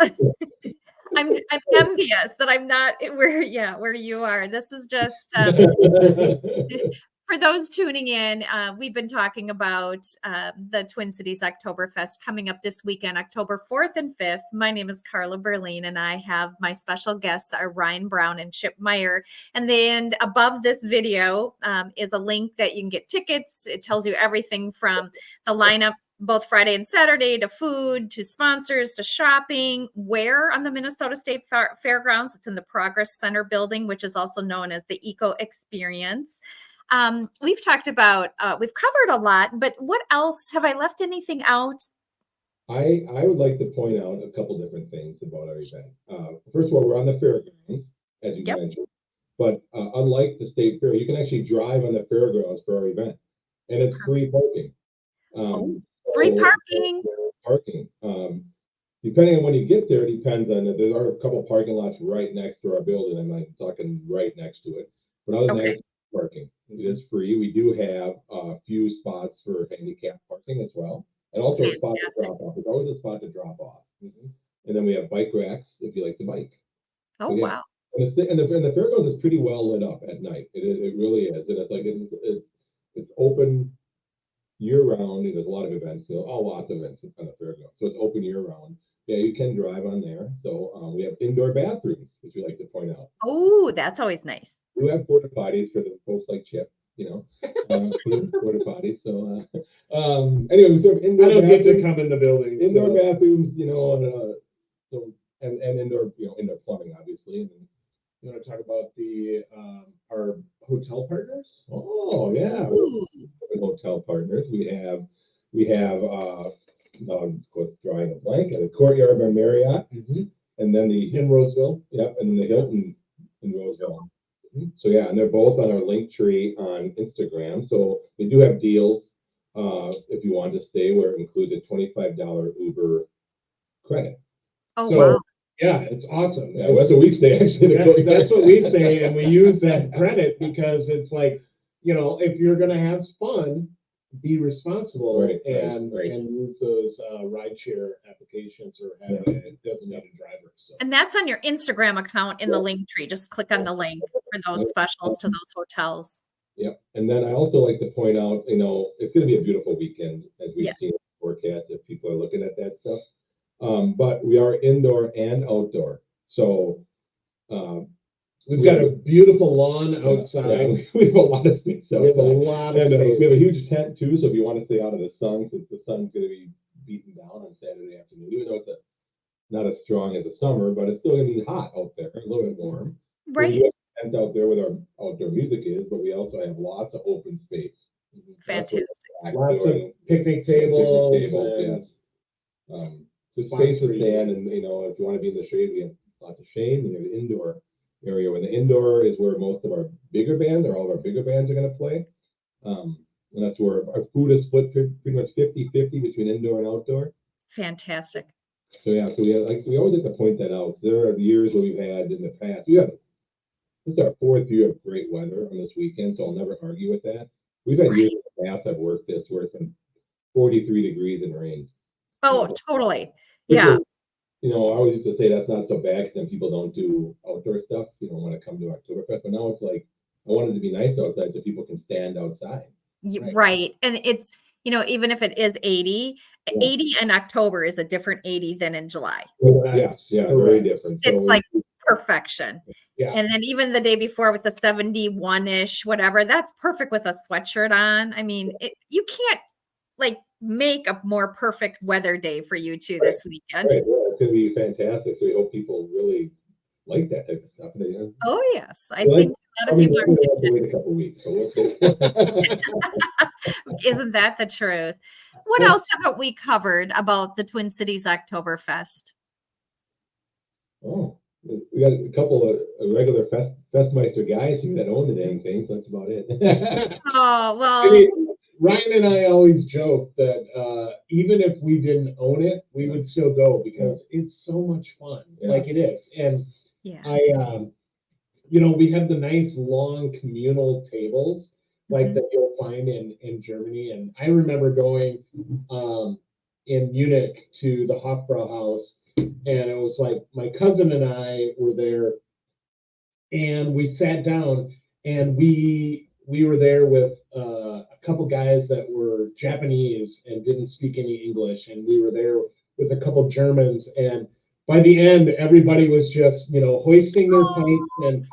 I'm envious that I'm not where you are. This is just for those tuning in. We've been talking about the Twin Cities Oktoberfest coming up this weekend, October 4th and 5th. My name is Carla Berlin, and I have my special guests are Ryan Brown and Chip Meyer. And then above this video is a link that you can get tickets. It tells you everything from the lineup, both Friday and Saturday, to food, to sponsors, to shopping, where on the Minnesota State Fairgrounds. It's in the Progress Center building, which is also known as the Eco Experience. We've talked about, we've covered a lot, but what else? Have I left anything out? I would like to point out a couple different things about our event. First of all, we're on the Fairgrounds, as you mentioned, but unlike the State Fair, you can actually drive on the Fairgrounds for our event, and it's free parking. Free parking. Depending on when you get there, depends on there are a couple of parking lots right next to our building. I'm not talking right next to it, but other than that, parking. It is free. We do have a few spots for handicap parking as well, and also a spot to drop off. There's always a spot to drop off, and then we have bike racks if you like to bike. Oh, so, wow! And the Fairgrounds is pretty well lit up at night. It really is, and it's like it's open year round. There's a lot of events, lots of events on the Fairgrounds, so it's open year round. Yeah, you can drive on there. So we have indoor bathrooms, which we like to point out. Oh, that's always nice. We have porta potties for the folks like Chip, porta potties. So anyway, we sort of indoor. I don't get to come in the building. Indoor bathrooms, and indoor, indoor plumbing, obviously. And then, you want to talk about our hotel partners? Oh yeah, hotel partners. We have drawing a blank at the Courtyard by Marriott, and then in Roseville. Yep, and then the Hilton in Roseville. So yeah, and they're both on our link tree on Instagram. So we do have deals if you want to stay, where it includes a $25 Uber credit. Oh, so, wow. Yeah, it's awesome. Yeah, that's what we stay actually. That's what we stay, and we use that credit because it's like, if you're gonna have fun, be responsible and use those rideshare applications or have a designated driver. So. And that's on your Instagram account in the link tree. Just click on the link for those specials to those hotels. Yep. And then I also like to point out, it's going to be a beautiful weekend as we've seen in the forecast if people are looking at that stuff. But we are indoor and outdoor. So we've got a beautiful lawn outside. Yeah, we have a lot of space outside. We have a lot of space. We have a huge tent too, so if you want to stay out of the sun, since the sun's going to be beaten down on Saturday afternoon, even though it's not as strong as the summer, but it's still going to be hot out there, a little bit warm. Right. We have a tent out there where our outdoor music is, but we also have lots of open space. Fantastic. Lots of picnic tables. Yes. The space to stand, and if you want to be in the shade, we have lots of shade. We have the indoor area, where the indoor is where most of our bigger bands, or all of our bigger bands, are going to play. And that's where our food is split pretty much 50-50 between indoor and outdoor. Fantastic. So yeah, so we always like to point that out. There are years where we've had in the past. This is our 4th year of great weather on this weekend, so I'll never argue with that. We've had years in the past I've worked this where it's been 43 degrees and rain. Oh, totally. Yeah. I always used to say that's not so bad because then people don't do outdoor stuff, when it comes to Oktoberfest. But now it's like I want it to be nice outside so people can stand outside. Right. And it's, even if it is 80, Yeah. 80 in October is a different 80 than in July. Yeah, very different. It's like perfection. Yeah. And then even the day before with the 71-ish, whatever, that's perfect with a sweatshirt on. I mean, you can't like make a more perfect weather day for you two this weekend. Right. Yeah, it's going to be fantastic. So we hope people really like that type of stuff. Oh, yes. I think a lot of people are. Have to wait a couple of weeks. Isn't that the truth? What else haven't we covered about the Twin Cities Oktoberfest? Oh, we got a couple of regular Festmeister guys here that own the dang thing, so that's about it. Oh, well. I mean, Ryan and I always joke that even if we didn't own it, we would still go because it's so much fun. Yeah. Like it is. And we have the nice long communal tables like that you'll find in Germany. And I remember going in Munich to the Hofbrauhaus, and it was like my cousin and I were there, and we sat down, and we were there with a couple guys that were Japanese and didn't speak any English, and we were there with a couple Germans, and by the end, everybody was just, hoisting their pints,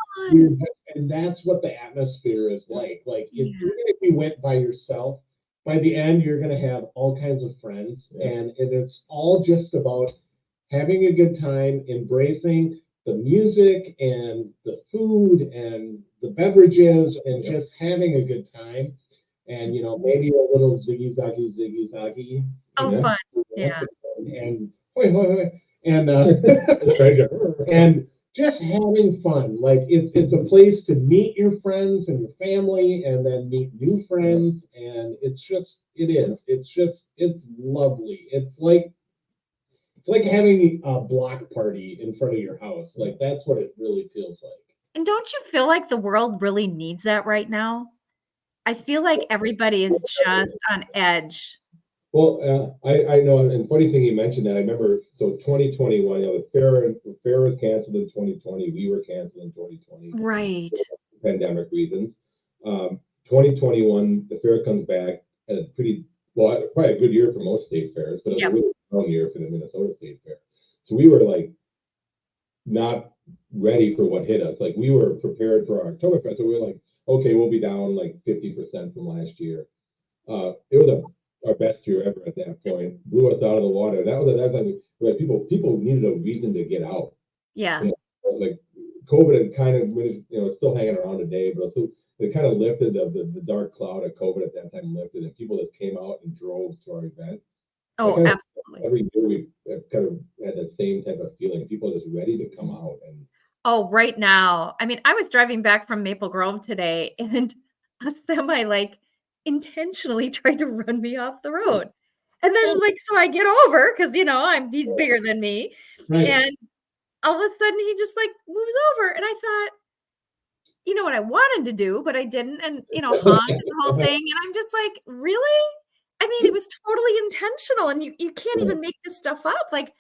and that's what the atmosphere is like. Like, even if you went by yourself, by the end, you're going to have all kinds of friends, and it's all just about having a good time, embracing the music and the food and the beverages, and just having a good time, and maybe a little ziggy zaggy. Oh, fun! Yeah, and and just having fun. Like it's a place to meet your friends and your family, and then meet new friends, and it's lovely. It's like having a block party in front of your house. Like that's what it really feels like. And don't you feel like the world really needs that right now? I feel like everybody is just on edge. Well, I know, and funny thing you mentioned that. I remember, so 2021, the fair was canceled in 2020. We were canceled in 2020. Right. For pandemic reasons. 2021, the fair comes back at a probably a good year for most state fairs, but it was a really strong year for the Minnesota State Fair. So we were like not ready for what hit us. Like we were prepared for our Oktoberfest, so we were like, okay, we'll be down like 50% from last year. It was our best year ever at that point. Blew us out of the water. That was at that time where people needed a reason to get out. Yeah. Like COVID had kind of, it's still hanging around today, but so it kind of lifted the dark cloud of COVID at that time lifted, and people just came out in droves to our event. Oh, absolutely. Every year we kind of had that same type of feeling. People just ready to come out. And right now, I mean, I was driving back from Maple Grove today, and a semi intentionally tried to run me off the road. And then so I get over because he's bigger than me. Right. And all of a sudden he just moves over. And I thought, what I wanted to do, but I didn't. And honked the whole thing. And I'm just like, really? I mean, it was totally intentional. And you can't even make this stuff up. Like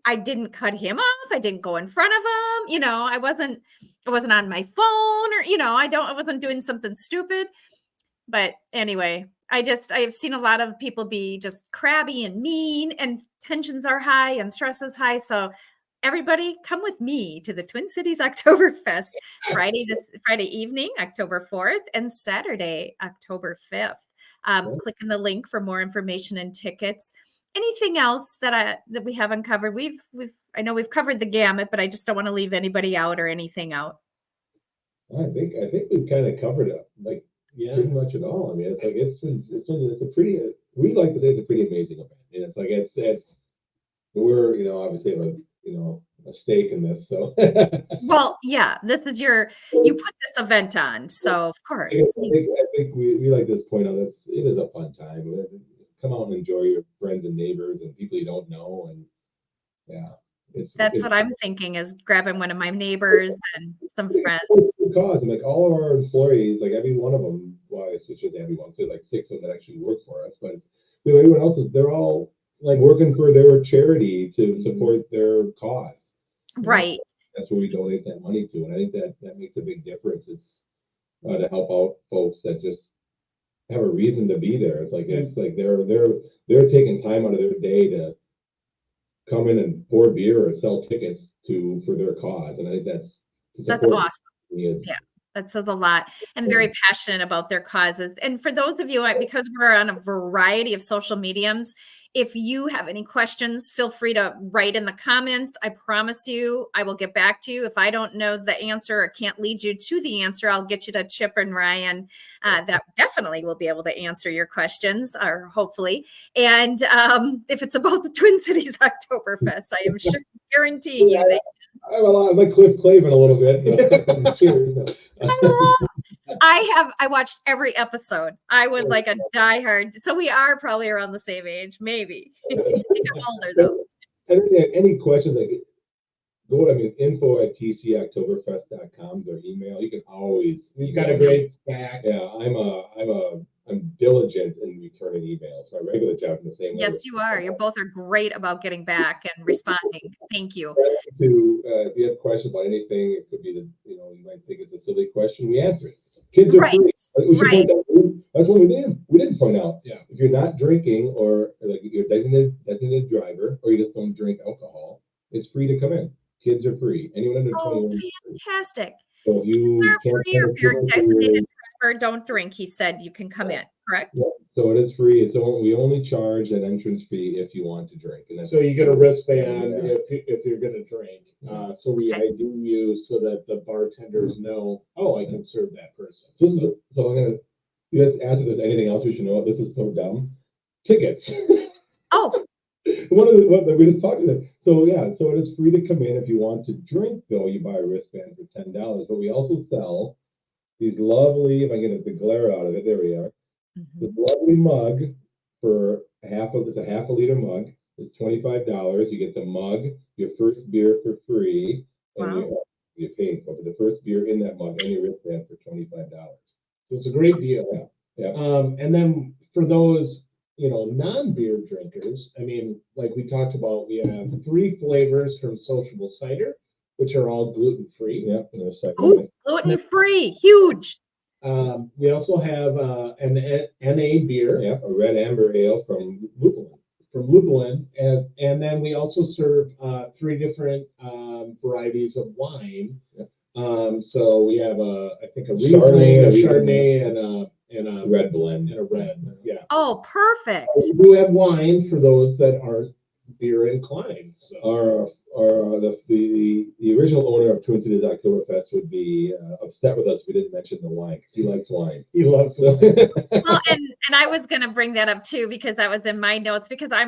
I didn't cut him off. I didn't go in front of him. I wasn't on my phone or, I wasn't doing something stupid. But anyway, I have seen a lot of people be just crabby and mean, and tensions are high and stress is high. So everybody come with me to the Twin Cities Oktoberfest Friday evening, October 4th, and Saturday, October 5th. Click in the link for more information and tickets. Anything else that we haven't covered? I know we've covered the gamut, but I just don't want to leave anybody out or anything out. I think we've kind of covered it. Pretty much at all. I mean, it's a pretty, we like to say it's a pretty amazing event. And it's we're, obviously have a stake in this. So well, yeah, this is you put this event on. So of course. I think we like this point on this. It is a fun time. Come out and enjoy your friends and neighbors and people you don't know. And that's what I'm thinking, is grabbing one of my neighbors and some friends. Cause and all of our employees, every one of them, which is everyone, so 6 of them that actually work for us, but everyone else they're all working for their charity to support their cause. Right. That's where we donate that money to, and I think that makes a big difference. to help out folks that just have a reason to be there. It's like they're taking time out of their day to come in and pour beer or sell tickets for their cause, and I think that's awesome. Yeah, that says a lot, and very passionate about their causes. And for those of you, because we're on a variety of social mediums, if you have any questions, feel free to write in the comments. I promise you, I will get back to you. If I don't know the answer or can't lead you to the answer, I'll get you to Chip and Ryan. That definitely will be able to answer your questions, or hopefully. And if it's about the Twin Cities Oktoberfest, I am sure guaranteeing you that. I'm like Cliff Clavin a little bit. Cheers. I watched every episode. I was like a diehard. So we are probably around the same age, maybe. I think I'm older though. Any questions, go to info@tcoktoberfest.com is our email. You can always. We've got a great back. Yeah, I'm diligent in returning emails. My regular job in the same way. Yes, you are. You both are great about getting back and responding. Thank you. If you have questions about anything, it could be you might think it's a silly question. We answer it. Kids are free. Right. That's what we did. We didn't point out. Yeah. If you're not drinking, or like you're designated driver, or you just don't drink alcohol, it's free to come in. Kids are free. Anyone under 21. Fantastic. So if you free, or if you're designated driver, don't drink. He said you can come in. Correct. Yeah. So it is free. We only charge an entrance fee if you want to drink. And so you get a wristband if you're going to drink. So we ID you so that the bartenders know, I can serve that person. So I'm gonna. You guys ask if there's anything else we should know. This is so dumb. Tickets. Oh. What we just talked about. So it is free to come in. If you want to drink, though, you buy a wristband for $10. But we also sell these lovely. If I get the glare out of it, there we are. Mm-hmm. This lovely mug for it's a half a liter mug. It's $25. You get the mug, your first beer for free, and you're paying for the first beer in that mug and your wristband for $25. So it's a great deal. Yeah. And then for those non-beer drinkers, like we talked about, we have 3 flavors from Sociable Cider, which are all gluten-free. Yeah. And the second gluten-free, huge. We also have an NA beer. Yeah, a red amber ale from Lupulin. And then we also serve 3 different varieties of wine. Yeah. So we have I think a Riesling, a Chardonnay, and a red blend. And a red. Yeah. Oh, perfect. We do have wine for those that aren't beer inclined. So. The original owner of Twin Cities Oktoberfest would be upset with us if we didn't mention the wine. He likes wine. He loves it. Well, and I was going to bring that up too, because that was in my notes, because I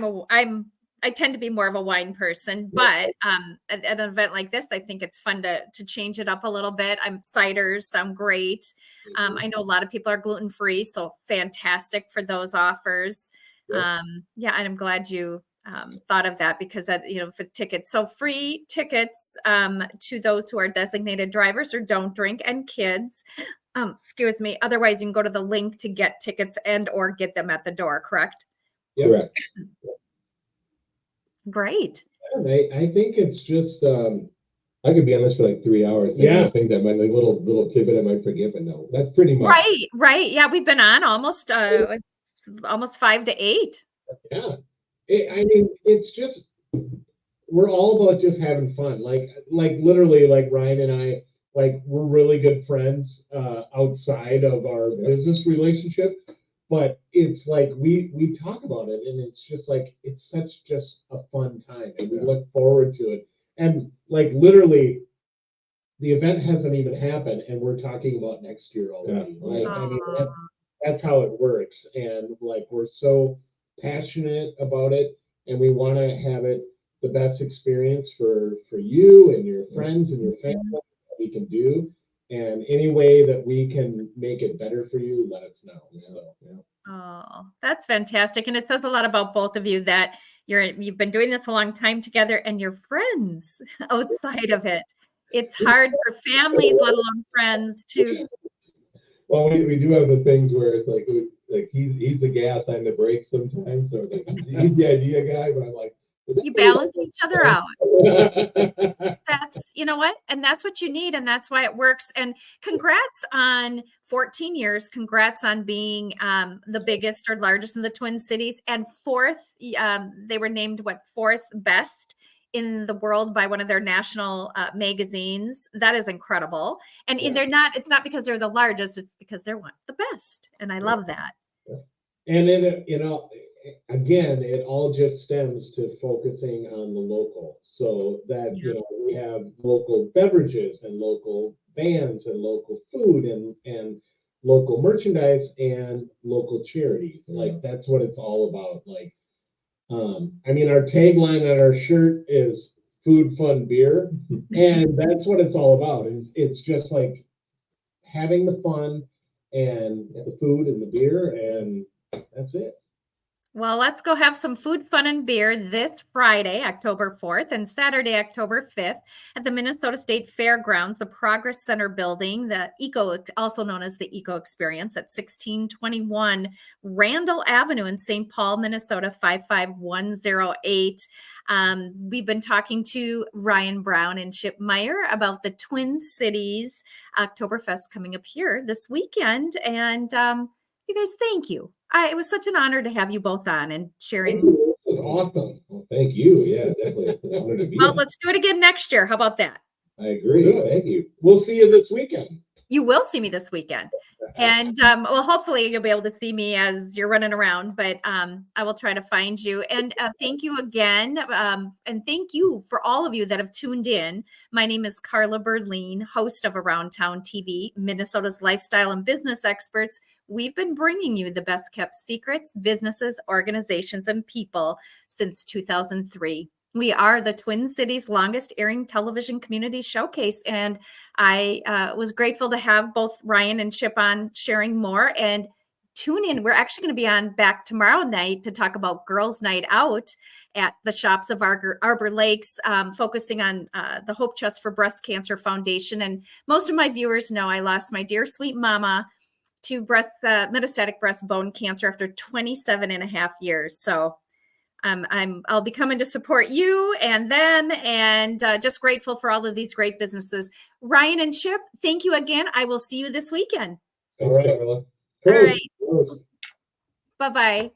tend to be more of a wine person, but at an event like this, I think it's fun to change it up a little bit. Ciders sound great. Mm-hmm. I know a lot of people are gluten-free, so fantastic for those offers. Yeah. And I'm glad you thought of that, because for tickets. So free tickets to those who are designated drivers or don't drink, and kids. Excuse me. Otherwise, you can go to the link to get tickets or get them at the door, correct? Yeah. Correct. Great. I think it's just I could be on this for like 3 hours. Yeah. I think that might little tidbit I might forget, but no, that's pretty much right. Yeah, we've been on almost 5 to 8. Yeah. It's just, we're all about just having fun. Like literally, like Ryan and I, we're really good friends outside of our business relationship, but it's like we talk about it, and it's just like it's such just a fun time, and we look forward to it. And like literally, the event hasn't even happened, and we're talking about next year already. That's how it works, and like we're so passionate about it, and we want to have it the best experience for you and your friends and your family that we can do, and any way that we can make it better for you, let us know. Oh, that's fantastic. And it says a lot about both of you that you've been doing this a long time together, and you're friends outside of it. It's hard for families, let alone friends, to. Well, we do have the things where it's like he's the gas, I'm the brake sometimes. So he's the idea guy, but I'm like, You balance each other out. That's, you know what? And that's what you need. And that's why it works. And congrats on 14 years. Congrats on being the biggest or largest in the Twin Cities. And fourth, they were named fourth best in the world by one of their national magazines. That is incredible. And it's not because they're the largest, it's because they're the best. And I love that. And then, again, it all just stems to focusing on the local. So that, we have local beverages and local bands and local food and local merchandise and local charities. Like, that's what it's all about. Like, our tagline on our shirt is food, fun, beer. And that's what it's all about. It's just like having the fun and the food and the beer, and that's it. Well, let's go have some food, fun, and beer this Friday, October 4th, and Saturday, October 5th, at the Minnesota State Fairgrounds, the Progress Center building, also known as the Eco Experience, at 1621 Randall Avenue in St. Paul, Minnesota, 55108. We've been talking to Ryan Brown and Chip Meyer about the Twin Cities Oktoberfest coming up here this weekend, and you guys, thank you. It was such an honor to have you both on and sharing. It was awesome. Well, thank you. Yeah, definitely. It's an honor to be on. Let's do it again next year. How about that? I agree. Thank you. We'll see you this weekend. You will see me this weekend. And hopefully you'll be able to see me as you're running around, but I will try to find you. And thank you again. And thank you for all of you that have tuned in. My name is Carla Berlin, host of Around Town TV, Minnesota's lifestyle and business experts. We've been bringing you the best kept secrets, businesses, organizations, and people since 2003. We are the Twin Cities' longest airing television community showcase, and I was grateful to have both Ryan and Chip on sharing more. And tune in. We're actually going to be on back tomorrow night to talk about Girls' Night Out at the Shops of Arbor Lakes, focusing on the Hope Trust for Breast Cancer Foundation. And most of my viewers know I lost my dear sweet mama to metastatic breast bone cancer after 27 and a half years. So I'll be coming to support you and them, and just grateful for all of these great businesses. Ryan and Chip, thank you again. I will see you this weekend. All right, Carla. All right. Bye-bye.